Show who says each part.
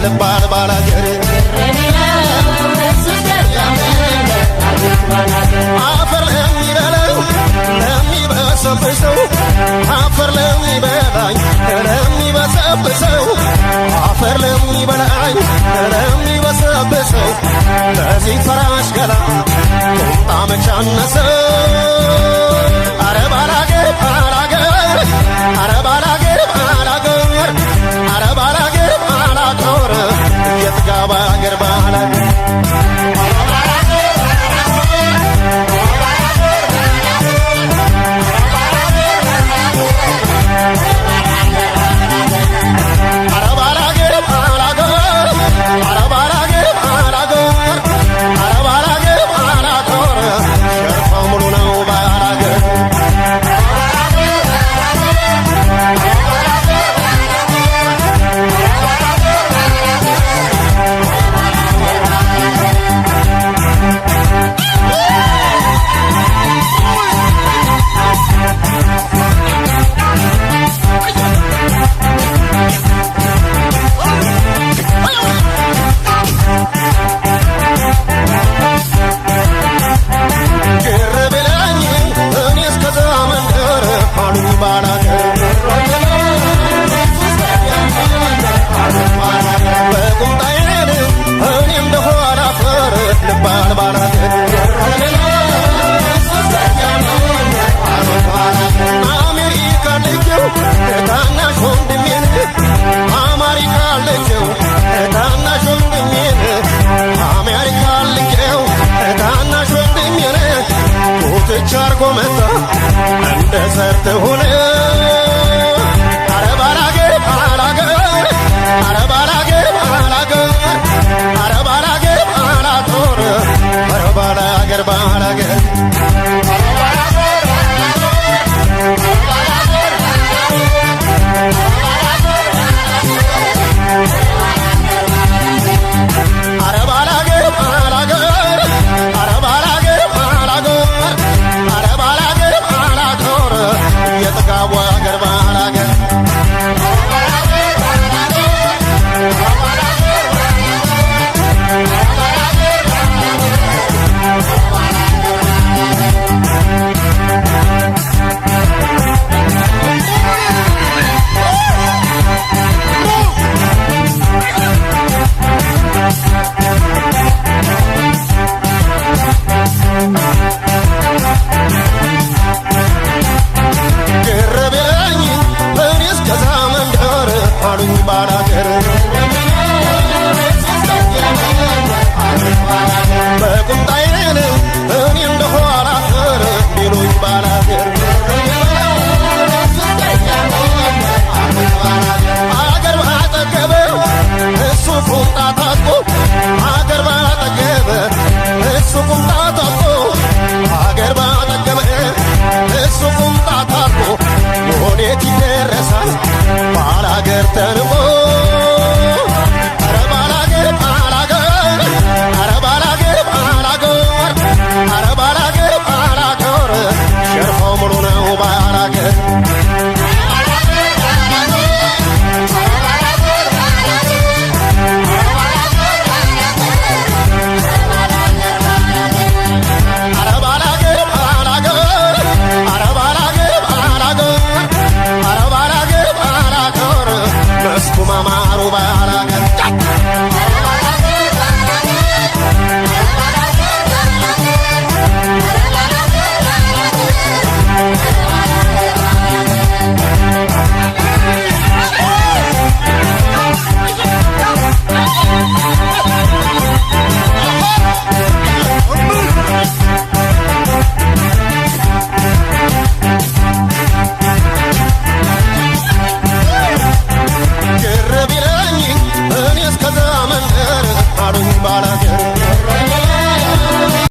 Speaker 1: ልባል ባላገር አፈር ለሚበላኝ ለሚበሰብሰው አፈር ለሚበላኝ ለሚበሰብሰው አፈር ለሚበላኝ ለሚበሰብሰው ለዚህ ፈራሽ ገላ ቁምጣ መች አነሰው አረ ባላገር ባላገር አረ ባላገር ባላገር አረ ባላገር ባላገር የጥጋብ አገር ባላገር ቻርጎ መጣ እንደ ሰርተ ሆነ አረ ባላገር ባላገር አረ ባላገር ባላገር አረ ባላገር ባላገር አረ ባላገር ባላገር ተርቦ አረ ባላገር ባላገር አረ ባላገር ባላገር አረ ባላገር ባላገር ሸርፋው ሙሉ ነው ባላገር